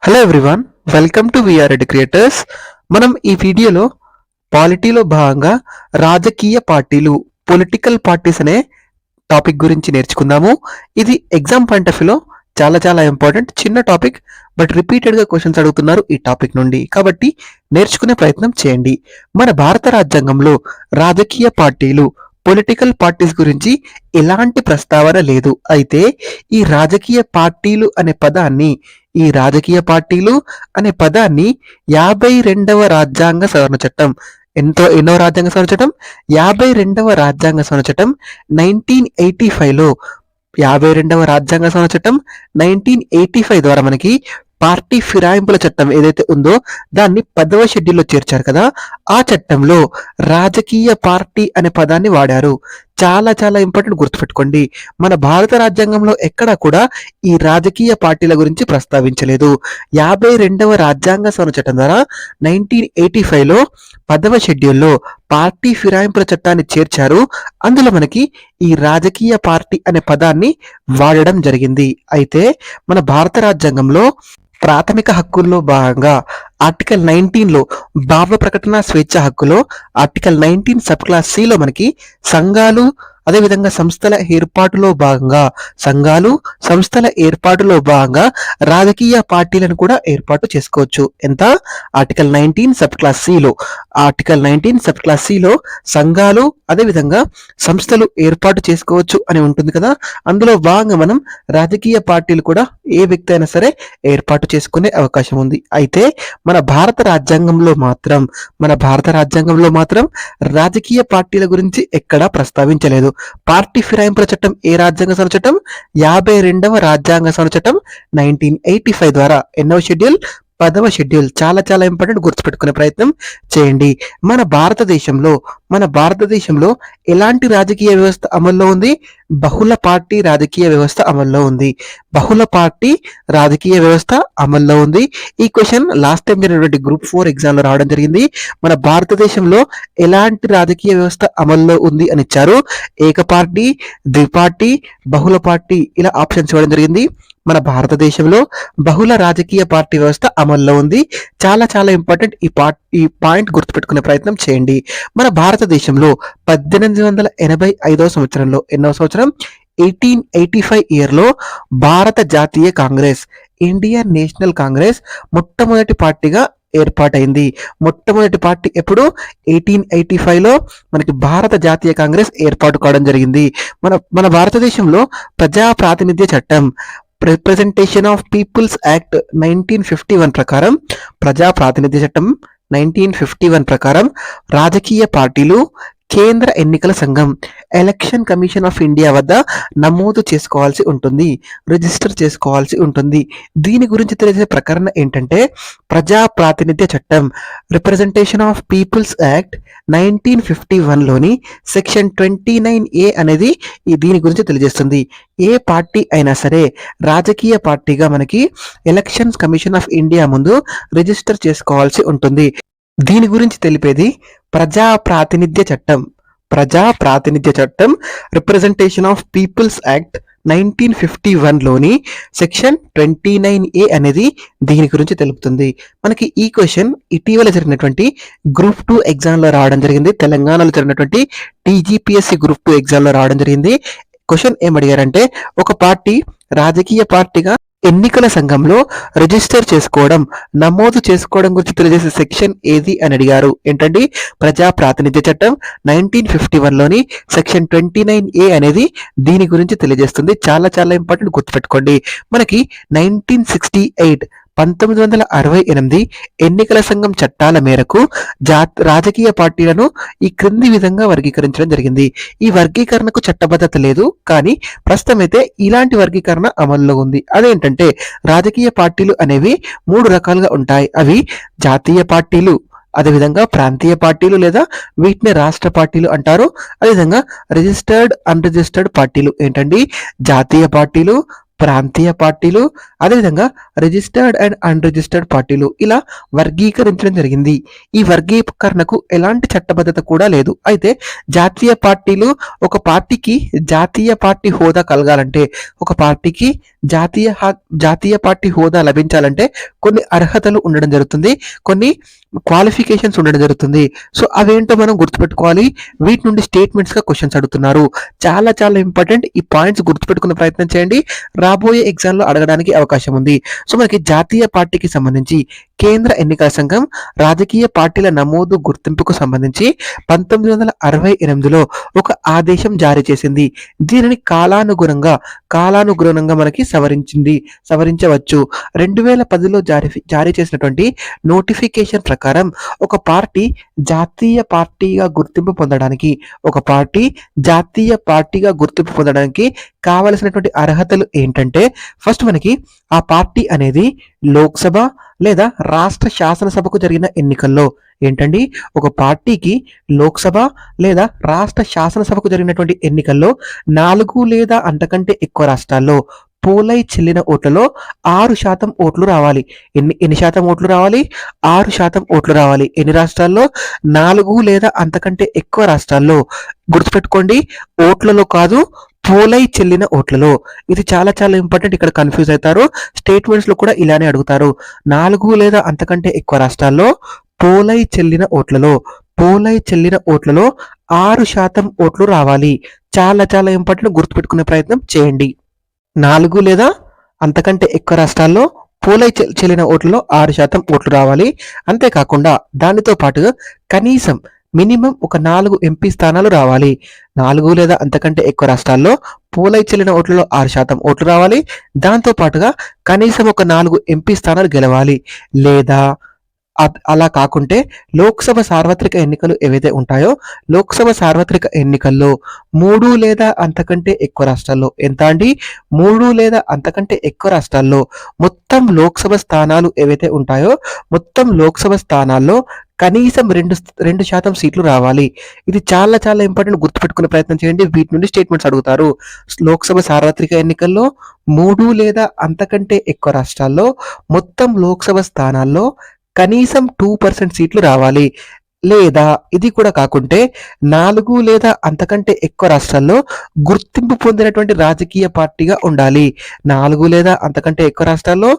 Hello everyone, welcome to VR creators. మనం ఈ వీడియోలో పాలిటీలో భాగంగా రాజకీయ పార్టీలు, పొలిటికల్ పార్టీస్ అనే టాపిక్ గురించి నేర్చుకుందాము. ఇది ఎగ్జామ్ పాయింట్ ఆఫ్ వ్యూలో చాలా చాలా ఇంపార్టెంట్. చిన్న టాపిక్, బట్ రిపీటెడ్గా క్వశ్చన్స్ అడుగుతున్నారు ఈ టాపిక్ నుండి, కాబట్టి నేర్చుకునే ప్రయత్నం చేయండి. మన భారత రాజ్యాంగంలో రాజకీయ పార్టీలు, పొలిటికల్ పార్టీస్ గురించి ఎలాంటి ప్రస్తావన లేదు. అయితే ఈ రాజకీయ పార్టీలు అనే పదాన్ని ఈ రాజకీయ పార్టీలు అనే పదాన్ని 52వ రాజ్యాంగ సవరణ చట్టం, ఎన్నో రాజ్యాంగ సవరణ చట్టం 52వ రాజ్యాంగ సవరణ చట్టం 1985లో 52వ రాజ్యాంగ సవరణ చట్టం 1985 ద్వారా మనకి పార్టీ ఫిరాయింపుల చట్టం ఏదైతే ఉందో దాన్ని 10వ షెడ్యూల్లో చేర్చారు కదా. ఆ చట్టంలో రాజకీయ పార్టీ అనే పదాన్ని వాడారు. చాలా చాలా ఇంపార్టెంట్, గుర్తుపెట్టుకోండి. మన భారత రాజ్యాంగంలో ఎక్కడా కూడా ఈ రాజకీయ పార్టీల గురించి ప్రస్తావించలేదు. 52వ రాజ్యాంగ సవరణ చట్టం ద్వారా 1985లో 10వ షెడ్యూల్లో పార్టీ ఫిరాయింపుల చట్టాన్ని చేర్చారు. అందులో మనకి ఈ రాజకీయ పార్టీ అనే పదాన్ని వాడడం జరిగింది. అయితే మన భారత రాజ్యాంగంలో ప్రాథమిక హక్కుల్లో భాగంగా ఆర్టికల్ 19లో భావ ప్రకటన స్వేచ్ఛ హక్కులో ఆర్టికల్ 19 సబ్ క్లాస్ సిలో మనకి సంఘాలు, అదేవిధంగా సంస్థల ఏర్పాటులో భాగంగా రాజకీయ పార్టీలను కూడా ఏర్పాటు చేసుకోవచ్చు. ఎంత? ఆర్టికల్ 19 సబ్ క్లాస్ సిలో ఆర్టికల్ 19 సబ్ క్లాస్ సిలో సంఘాలు, అదేవిధంగా సంస్థలు ఏర్పాటు చేసుకోవచ్చు అని ఉంటుంది కదా. అందులో భాగంగా మనం రాజకీయ పార్టీలు కూడా ఏ వ్యక్తి అయినా సరే ఏర్పాటు చేసుకునే అవకాశం ఉంది. అయితే మన భారత రాజ్యాంగంలో మాత్రం రాజకీయ పార్టీల గురించి ఎక్కడా ప్రస్తావించలేదు. పార్టీ ఫిరాయింపుల చట్టం ఏ రాజ్యాంగ సవరణ చట్టం? 52వ రాజ్యాంగ సవరణ చట్టం 1985 ద్వారా ఎన్నో షెడ్యూల్? 10వ షెడ్యూల్. చాలా చాలా ఇంపార్టెంట్, గుర్తుపెట్టుకునే ప్రయత్నం చేయండి. మన భారతదేశంలో ఎలాంటి రాజకీయ వ్యవస్థ అమల్లో ఉంది? బహుళ పార్టీ రాజకీయ వ్యవస్థ అమల్లో ఉంది. ఈ క్వశ్చన్ లాస్ట్ టైం జరిగినటువంటి గ్రూప్ 4 ఎగ్జామ్ లో రావడం జరిగింది. మన భారతదేశంలో ఎలాంటి రాజకీయ వ్యవస్థ అమల్లో ఉంది అని ఇచ్చారు. ఏక పార్టీ, ద్విపార్టీ, బహుళ పార్టీ, ఇలా ఆప్షన్స్ ఇవ్వడం జరిగింది. మన భారతదేశంలో బహుళ రాజకీయ పార్టీ వ్యవస్థ అమల్లో ఉంది. చాలా చాలా ఇంపార్టెంట్. ఈ పాయింట్ గుర్తుపెట్టుకునే ప్రయత్నం చేయండి. మన భారతదేశంలో 1885వ సంవత్సరంలో, ఎన్నో సంవత్సరం? 1885 ఇయర్లో భారత జాతీయ కాంగ్రెస్, ఇండియన్ నేషనల్ కాంగ్రెస్ మొట్టమొదటి పార్టీగా ఏర్పాటైంది. మొట్టమొదటి పార్టీ ఎప్పుడు? 1885లో మనకి భారత జాతీయ కాంగ్రెస్ ఏర్పాటు కావడం జరిగింది. మన భారతదేశంలో ప్రజా ప్రాతినిధ్య చట్టం, రిప్రజెంటేషన్ ఆఫ్ పీపుల్స్ యాక్ట్ 1951 ప్రకారం, ప్రజా ప్రాతినిధ్య చట్టం 1951 ప్రకారం రాజకీయ పార్టీలు కేంద్ర ఎన్నికల సంఘం, ఎలక్షన్ కమిషన్ ఆఫ్ ఇండియా వద్ద నమోదు చేసుకోవాల్సి ఉంటుంది, రిజిస్టర్ చేసుకోవాల్సి ఉంటుంది. దీని గురించి తెలిసే ప్రకరణ ఏంటంటే ప్రజా ప్రాతినిధ్య చట్టం, రిప్రజెంటేషన్ ఆఫ్ పీపుల్స్ యాక్ట్ 1951లోని సెక్షన్ 29A అనేది దీని గురించి తెలియజేస్తుంది. ఏ పార్టీ అయినా సరే రాజకీయ పార్టీగా మనకి ఎలక్షన్స్ కమిషన్ ఆఫ్ ఇండియా ముందు రిజిస్టర్ చేసుకోవాల్సి ఉంటుంది. దీని గురించి తెలిపేది ప్రజా ప్రాతినిధ్య చట్టం, రిప్రజెంటేషన్ ఆఫ్ పీపుల్స్ యాక్ట్ 1951లోని సెక్షన్ 29A అనేది దీని గురించి తెలుపుతుంది. మనకి ఈ క్వశ్చన్ ఇటీవల జరిగినటువంటి గ్రూప్ 2 ఎగ్జామ్ లో రావడం జరిగింది. తెలంగాణలో జరిగినటువంటి TGPSC గ్రూప్ 2 ఎగ్జామ్ లో రావడం జరిగింది. క్వశ్చన్ ఏమడిగారంటే, ఒక పార్టీ రాజకీయ పార్టీగా ఎన్నికల సంఘంలో రిజిస్టర్ చేసుకోవడం, నమోదు చేసుకోవడం గురించి తెలియజేసే సెక్షన్ ఏది అని అడిగారు. ఏంటండి? ప్రజా ప్రాతినిధ్య చట్టం 1951లోని సెక్షన్ 29A అనేది దీని గురించి తెలియజేస్తుంది. చాలా చాలా ఇంపార్టెంట్, గుర్తుపెట్టుకోండి. మనకి 1968 ఎన్నికల సంఘం చట్టాల మేరకు రాజకీయ పార్టీలను ఈ క్రింది విధంగా వర్గీకరించడం జరిగింది. ఈ వర్గీకరణకు చట్టబద్ధత లేదు, కానీ ప్రస్తుతం అయితే ఇలాంటి వర్గీకరణ అమల్లో ఉంది. అదేంటంటే రాజకీయ పార్టీలు అనేవి 3 రకాలుగా ఉంటాయి. అవి జాతీయ పార్టీలు, అదేవిధంగా ప్రాంతీయ పార్టీలు లేదా వీటిని రాష్ట్ర పార్టీలు అంటారు. అదేవిధంగా రిజిస్టర్డ్, అన్రిజిస్టర్డ్ పార్టీలు. ఏంటండి? జాతీయ పార్టీలు, ప్రాంతీయ పార్టీలు, అదేవిధంగా రిజిస్టర్డ్ అండ్ అన్రిజిస్టర్డ్ పార్టీలు ఇలా వర్గీకరించడం జరిగింది. ఈ వర్గీకరణకు ఎలాంటి చట్టబద్ధత కూడా లేదు. అయితే జాతీయ పార్టీలు ఒక పార్టీకి జాతీయ పార్టీ హోదా కలగాలంటే, ఒక పార్టీకి జాతీయ పార్టీ హోదా లభించాలంటే కొన్ని అర్హతలు ఉండడం జరుగుతుంది, కొన్ని క్వాలిఫికేషన్స్ ఉండడం జరుగుతుంది. సో అవేంటో మనం గుర్తుపెట్టుకోవాలి. వీటి నుండి స్టేట్మెంట్స్ గా క్వశ్చన్స్ అడుగుతున్నారు. చాలా చాలా ఇంపార్టెంట్. ఈ పాయింట్స్ గుర్తుపెట్టుకునే ప్రయత్నం చేయండి, రాబోయే ఎగ్జామ్ లో అడగడానికి అవకాశం ఉంది. సో మనకి జాతీయ పార్టీకి సంబంధించి కేంద్ర ఎన్నికల సంఘం రాజకీయ పార్టీల నమోదు గుర్తింపుకు సంబంధించి 1968లో ఒక ఆదేశం జారీ చేసింది. దీనిని కాలానుగుణంగా మనకి సవరించవచ్చు. 2010లో జారీ చేసినటువంటి నోటిఫికేషన్ ప్రకారం ఒక పార్టీ జాతీయ పార్టీగా గుర్తింపు పొందడానికి కావలసినటువంటి అర్హతలు ఏంటంటే, ఫస్ట్ మనకి ఆ పార్టీ అనేది లోక్సభ లేదా రాష్ట్ర శాసనసభకు జరిగిన ఎన్నికల్లో ఏంటండి, ఒక పార్టీకి లోక్సభ లేదా రాష్ట్ర శాసనసభకు జరిగినటువంటి ఎన్నికల్లో 4 లేదా అంతకంటే ఎక్కువ రాష్ట్రాల్లో పోలై చెల్లిన ఓట్లలో 6% ఓట్లు రావాలి. ఎన్ని శాతం ఓట్లు రావాలి? 6% ఓట్లు రావాలి. ఎన్ని రాష్ట్రాల్లో? 4 లేదా అంతకంటే ఎక్కువ రాష్ట్రాల్లో. గుర్తుపెట్టుకోండి, ఓట్లలో కాదు, పోలై చెల్లిన ఓట్లలో. ఇది చాలా చాలా ఇంపార్టెంట్. ఇక్కడ కన్ఫ్యూజ్ అవుతారు. స్టేట్మెంట్స్ లో కూడా ఇలానే అడుగుతారు. 4 లేదా అంతకంటే ఎక్కువ రాష్ట్రాల్లో పోలై చెల్లిన ఓట్లలో 6% ఓట్లు రావాలి. చాలా చాలా ఇంపార్టెంట్. గుర్తుపెట్టుకునే ప్రయత్నం చేయండి. 4 లేదా అంతకంటే ఎక్కువ రాష్ట్రాల్లో పోలై చెల్లిన ఓట్లలో 6% ఓట్లు రావాలి. అంతేకాకుండా దానితో పాటు కనీసం మినిమం ఒక 4 ఎంపీ స్థానాలు రావాలి. 4 లేదా అంతకంటే ఎక్కువ రాష్ట్రాల్లో పోలై చెల్లిన ఓట్లలో 6% ఓట్లు రావాలి. దాంతో పాటుగా కనీసం ఒక 4 ఎంపీ స్థానాలు గెలవాలి. లేదా అలా కాకుంటే లోక్సభ సార్వత్రిక ఎన్నికలు ఏవైతే ఉంటాయో, లోక్సభ సార్వత్రిక ఎన్నికల్లో 3 లేదా అంతకంటే ఎక్కువ రాష్ట్రాల్లో, ఎంత అండి? 3 లేదా అంతకంటే ఎక్కువ రాష్ట్రాల్లో మొత్తం లోక్సభ స్థానాలు ఏవైతే ఉంటాయో, మొత్తం లోక్సభ స్థానాల్లో కనీసం 2% సీట్లు రావాలి. ఇది చాలా చాలా ఇంపార్టెంట్. గుర్తుపెట్టుకునే ప్రయత్నం చేయండి. వీటి నుండి స్టేట్మెంట్స్ అడుగుతారు. లోక్సభ సార్వత్రిక ఎన్నికల్లో 3 లేదా అంతకంటే ఎక్కువ రాష్ట్రాల్లో మొత్తం లోక్సభ స్థానాల్లో కనీసం 2% సీట్లు రావాలి. లేదా ఇది కూడా కాకుంటే 4 లేదా అంతకంటే ఎక్కువ రాష్ట్రాల్లో గుర్తింపు పొందినటువంటి రాజకీయ పార్టీగా ఉండాలి. 4 లేదా అంతకంటే ఎక్కువ రాష్ట్రాల్లో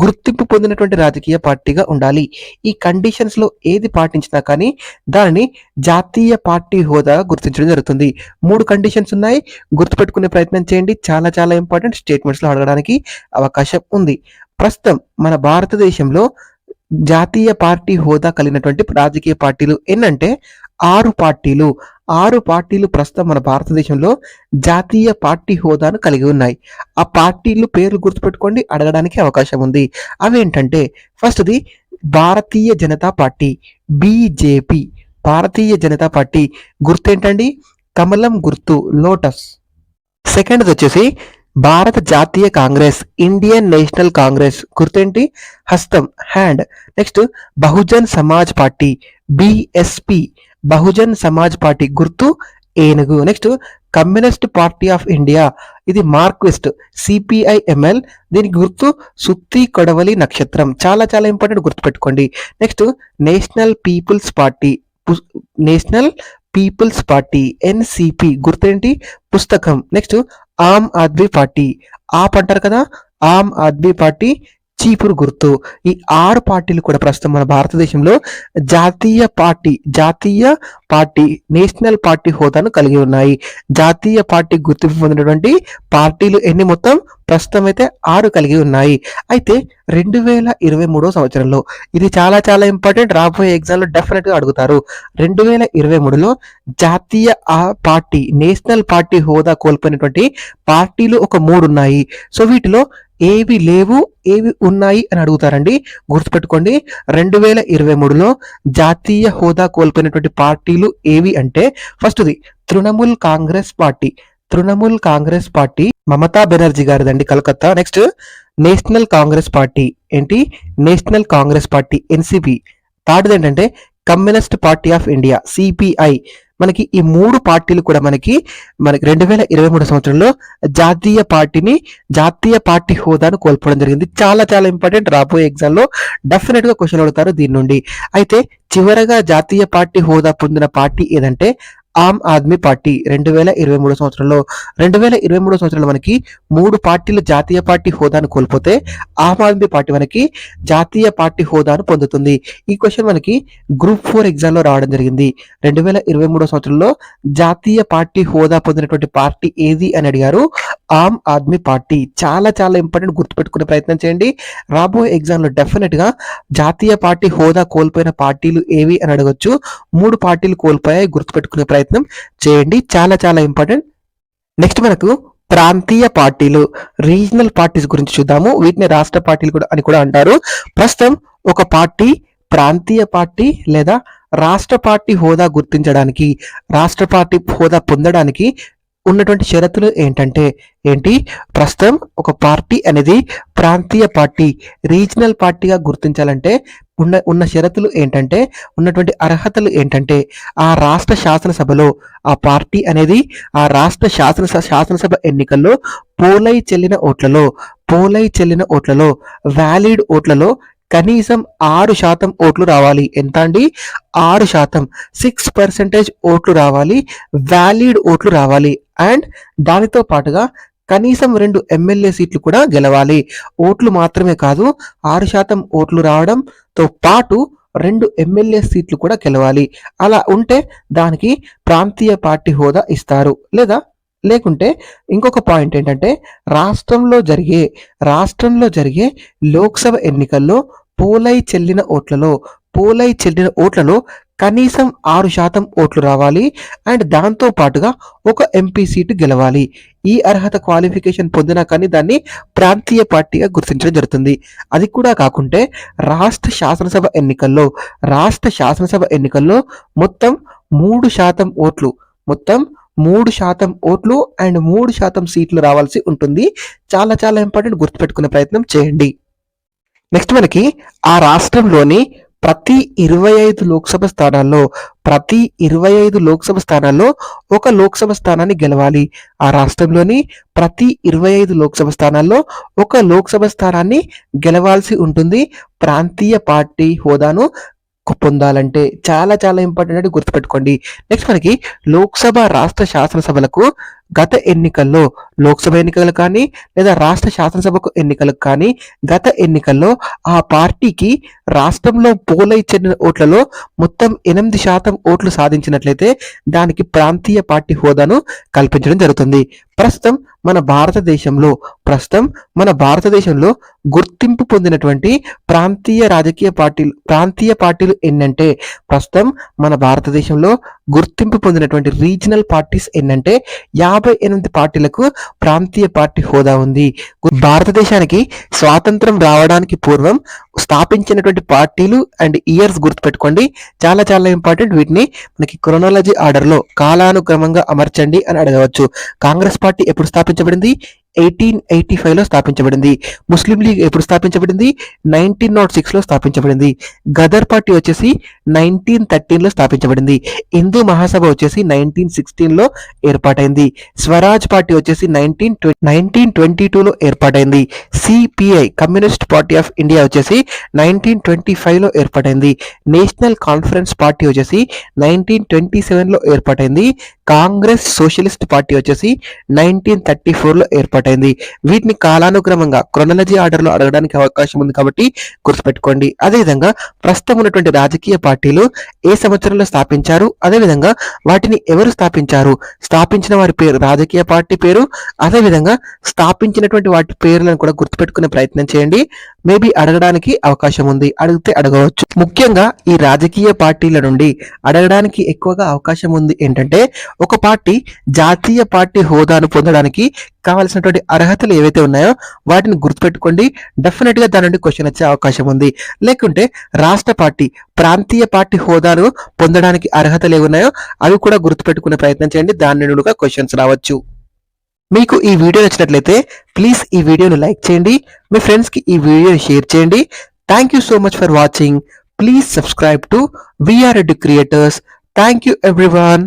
గుర్తింపు పొందినటువంటి రాజకీయ పార్టీగా ఉండాలి. ఈ కండిషన్స్ లో ఏది పాటించినా కానీ దానిని జాతీయ పార్టీ హోదా గుర్తించడం జరుగుతుంది. 3 కండిషన్స్ ఉన్నాయి. గుర్తుపెట్టుకునే ప్రయత్నం చేయండి. చాలా చాలా ఇంపార్టెంట్. స్టేట్మెంట్స్ లో అడగడానికి అవకాశం ఉంది. ప్రస్తుతం మన భారతదేశంలో జాతీయ పార్టీ హోదా కలిగినటువంటి రాజకీయ పార్టీలు ఎన్నంటే 6 పార్టీలు. 6 పార్టీలు ప్రస్తుతం మన భారతదేశంలో జాతీయ పార్టీ హోదాను కలిగి ఉన్నాయి. ఆ పార్టీలు పేర్లు గుర్తుపెట్టుకోండి, అడగడానికి అవకాశం ఉంది. అవేంటంటే, ఫస్ట్ది Bharatiya Janata party, BJP. Bharatiya Janata party గుర్తేంటండి? కమలం గుర్తు, లోటస్. సెకండ్ది వచ్చేసి భారత జాతీయ కాంగ్రెస్, ఇండియన్ నేషనల్ కాంగ్రెస్. గుర్తేంటి? హస్తం, hand. Next Bahujan Samaj party, BSP. Bahujan Samaj party గుర్తు ఏనుగు. Next communist party of India, ఇది మార్క్విస్ట్, సిపిఐఎంఎల్. దీనికి గుర్తు సుత్తి కొడవలి నక్షత్రం. చాలా చాలా ఇంపార్టెంట్. గుర్తుపెట్టుకోండి. Next national peoples party, NCP. గుర్తేంటి? పుస్తకం. నెక్స్ట్ ఆమ్ ఆద్మీ పార్టీ, ఆప్ అంటారు కదా, ఆమ్ ఆద్మీ పార్టీ చీపురు గుర్తు. ఈ 6 పార్టీలు కూడా ప్రస్తుతం మన భారతదేశంలో జాతీయ పార్టీ నేషనల్ పార్టీ హోదాను కలిగి ఉన్నాయి. జాతీయ పార్టీ గుర్తింపు పొందినటువంటి పార్టీలు ఎన్ని? మొత్తం ప్రస్తుతం అయితే 6 కలిగి ఉన్నాయి. అయితే 2023 సంవత్సరంలో, ఇది చాలా చాలా ఇంపార్టెంట్, రాబోయే ఎగ్జామ్ లో డెఫినెట్ గా అడుగుతారు. 2023లో జాతీయ పార్టీ నేషనల్ పార్టీ హోదా కోల్పోయినటువంటి పార్టీలు ఒక 3 ఉన్నాయి. సో వీటిలో ఏవి లేవు, ఏవి ఉన్నాయి అని అడుగుతారండి. గుర్తుపెట్టుకోండి, 2023లో జాతీయ హోదా కోల్పోయినటువంటి పార్టీలు ఏవి అంటే, ఫస్ట్ది తృణమూల్ కాంగ్రెస్ పార్టీ మమతా బెనర్జీ గారిదండి, Calcutta. Next national Congress party, ఏంటి? National Congress party, NCP. థర్డ్ది ఏంటంటే communist party of India, CPI. మనకి ఈ 3 పార్టీలు కూడా మనకి 2023 సంవత్సరంలో జాతీయ పార్టీ హోదాను కోల్పోవడం జరిగింది. చాలా చాలా ఇంపార్టెంట్, రాబోయే ఎగ్జామ్లో డెఫినెట్గా క్వశ్చన్ అడుగుతారు దీని నుండి. అయితే చివరగా జాతీయ పార్టీ హోదా పొందిన పార్టీ ఏదంటే ఆమ్ ఆద్మీ పార్టీ 2023 సంవత్సరంలో. 2023 సంవత్సరంలో మనకి 3 పార్టీలు జాతీయ పార్టీ హోదాను కోల్పోతే ఆమ్ ఆద్మీ పార్టీ మనకి జాతీయ పార్టీ హోదాను పొందుతుంది. ఈ క్వశ్చన్ మనకి గ్రూప్ 4 ఎగ్జామ్లో రావడం జరిగింది. 2023 సంవత్సరంలో జాతీయ పార్టీ హోదా పొందినటువంటి పార్టీ ఏది అని అడిగారు. ఆమ్ ఆద్మీ పార్టీ. చాలా చాలా ఇంపార్టెంట్, గుర్తుపెట్టుకునే ప్రయత్నం చేయండి. రాబోయే ఎగ్జామ్లో డెఫినెట్గా జాతీయ పార్టీ హోదా కోల్పోయిన పార్టీలు ఏవి అని అడగొచ్చు. 3 పార్టీలు కోల్పోయాయి, గుర్తుపెట్టుకునే ప్రయత్నం చేయండి. చాలా చాలా ఇంపార్టెంట్. నెక్స్ట్ మనకు ప్రాంతీయ పార్టీలు, రీజనల్ పార్టీస్ గురించి చూద్దాము. వీటిని రాష్ట్ర పార్టీలు కూడా అని కూడా అంటారు. ప్రస్తుతం ఒక పార్టీ ప్రాంతీయ పార్టీ లేదా రాష్ట్ర పార్టీ హోదా గుర్తించడానికి, రాష్ట్ర పార్టీ హోదా పొందడానికి ఉన్నటువంటి షరతులు ఏంటి? ప్రస్తుతం ఒక పార్టీ అనేది ప్రాంతీయ పార్టీ, రీజనల్ పార్టీగా గుర్తించాలంటే ఉన్న షరతులు ఏంటంటే, ఉన్నటువంటి అర్హతలు ఏంటంటే, ఆ రాష్ట్ర శాసనసభలో ఆ పార్టీ అనేది ఆ రాష్ట్ర శాసనసభ ఎన్నికల్లో పోలై చెల్లిన ఓట్లలో వ్యాలిడ్ ఓట్లలో కనీసం 6% ఓట్లు రావాలి. ఎంత అండి? 6%, 6% ఓట్లు రావాలి, వ్యాలిడ్ ఓట్లు రావాలి. అండ్ దానితో పాటుగా కనీసం 2 ఎమ్మెల్యే సీట్లు కూడా గెలవాలి. ఓట్లు మాత్రమే కాదు, 6% ఓట్లు రావడంతో పాటు 2 ఎమ్మెల్యే సీట్లు కూడా గెలవాలి. అలా ఉంటే దానికి ప్రాంతీయ పార్టీ హోదా ఇస్తారు. లేకుంటే ఇంకొక పాయింట్ ఏంటంటే, రాష్ట్రంలో జరిగే లోక్సభ ఎన్నికల్లో పోలై చెల్లిన ఓట్లలో కనీసం 6% ఓట్లు రావాలి. అండ్ దాంతో పాటుగా ఒక ఎంపీ సీటు గెలవాలి. ఈ అర్హత క్వాలిఫికేషన్ పొందినా కానీ దాన్ని ప్రాంతీయ పార్టీగా గుర్తించడం జరుగుతుంది. అది కూడా కాకుంటే రాష్ట్ర శాసనసభ ఎన్నికల్లో మొత్తం 3% ఓట్లు అండ్ 3% సీట్లు రావాల్సి ఉంటుంది. చాలా చాలా ఇంపార్టెంట్, గుర్తుపెట్టుకునే ప్రయత్నం చేయండి. నెక్స్ట్ మనకి ఆ రాష్ట్రంలోని ప్రతి 25 లోక్సభ స్థానాల్లో ఒక లోక్సభ స్థానాన్ని గెలవాలి. ఆ రాష్ట్రంలోని ప్రతి 25 లోక్సభ స్థానాల్లో ఒక లోక్సభ స్థానాన్ని గెలవాల్సి ఉంటుంది ప్రాంతీయ పార్టీ హోదాను పొందాలంటే. చాలా చాలా ఇంపార్టెంట్ అంటే గుర్తుపెట్టుకోండి. నెక్స్ట్ మనకి లోక్సభ, రాష్ట్ర శాసనసభలకు గత ఎన్నికల్లో, లోక్సభ ఎన్నికలు కానీ లేదా రాష్ట్ర శాసనసభకు ఎన్నికలకు కానీ గత ఎన్నికల్లో ఆ పార్టీకి రాష్ట్రంలో పోలై చెందిన ఓట్లలో మొత్తం 8% ఓట్లు సాధించినట్లయితే దానికి ప్రాంతీయ పార్టీ హోదాను కల్పించడం జరుగుతుంది. ప్రస్తుతం మన భారతదేశంలో గుర్తింపు పొందినటువంటి ప్రాంతీయ పార్టీలు ఎన్నంటే, ప్రస్తుతం మన భారతదేశంలో గుర్తింపు పొందినటువంటి రీజనల్ పార్టీస్ ఎన్నంటే 58 పార్టీలకు ప్రాంతీయ పార్టీ హోదా ఉంది. భారతదేశానికి స్వాతంత్రం రావడానికి పూర్వం స్థాపించినటువంటి పార్టీలు అండ్ ఇయర్స్ గుర్తుపెట్టుకోండి. చాలా చాలా ఇంపార్టెంట్. వీటిని మనకి క్రోనాలజీ ఆర్డర్లో కాలానుక్రమంగా అమర్చండి అని అడగవచ్చు. కాంగ్రెస్ పార్టీ ఎప్పుడు స్థాపించబడింది? 1885లో స్థాపించబడింది. ముస్లిం లీగ్ ఎప్పుడు స్థాపించబడింది? 1906లో స్థాపించబడింది. గదర్ పార్టీ వచ్చేసి 1913లో స్థాపించబడింది. హిందూ మహాసభ వచ్చేసి 1916లో ఏర్పాటైంది. స్వరాజ్ పార్టీ వచ్చేసి 1922లో ఏర్పాటైంది. CPI communist party of India వచ్చేసి 1925లో ఏర్పాటైంది. నేషనల్ కాన్ఫరెన్స్ పార్టీ వచ్చేసి 1927లో ఏర్పాటైంది. కాంగ్రెస్ సోషలిస్ట్ పార్టీ వచ్చేసి 1934లో ఏర్పాటైంది. వీటిని కాలానుక్రమంగా క్రోనాలజీ ఆర్డర్లో అడగడానికి అవకాశం ఉంది కాబట్టి గుర్తుపెట్టుకోండి. అదేవిధంగా ప్రస్తుతం ఉన్నటువంటి రాజకీయ పార్టీలు ఏ సంవత్సరంలో స్థాపించారు, అదేవిధంగా వాటిని ఎవరు స్థాపించారు, స్థాపించిన వారి పేరు, రాజకీయ పార్టీ పేరు, అదేవిధంగా స్థాపించినటువంటి వాటి పేర్లను కూడా గుర్తుపెట్టుకునే ప్రయత్నం చేయండి. మేబీ అడగడానికి అవకాశం ఉంది, అడిగితే అడగవచ్చు. ముఖ్యంగా ఈ రాజకీయ పార్టీల నుండి అడగడానికి ఎక్కువగా అవకాశం ఉంది ఏంటంటే, ఒక పార్టీ జాతీయ పార్టీ హోదాను పొందడానికి కావాల్సినటువంటి అర్హతలు ఏవైతే ఉన్నాయో వాటిని గుర్తుపెట్టుకోండి. డెఫినెట్ గా దాని నుండి క్వశ్చన్ వచ్చే అవకాశం ఉంది. లేకుంటే రాష్ట్ర పార్టీ ప్రాంతీయ పార్టీ హోదాను పొందడానికి అర్హతలు ఏమున్నాయో అవి కూడా గుర్తుపెట్టుకునే ప్రయత్నం చేయండి. దాని నుండి కూడా క్వశ్చన్స్ రావచ్చు. మీకు ఈ వీడియో నచ్చినట్లయితే ప్లీజ్ ఈ వీడియోను లైక్ చేయండి, మీ ఫ్రెండ్స్కి ఈ వీడియోని షేర్ చేయండి. Thank you so much for watching. Please subscribe to VR educreators. Thank you everyone.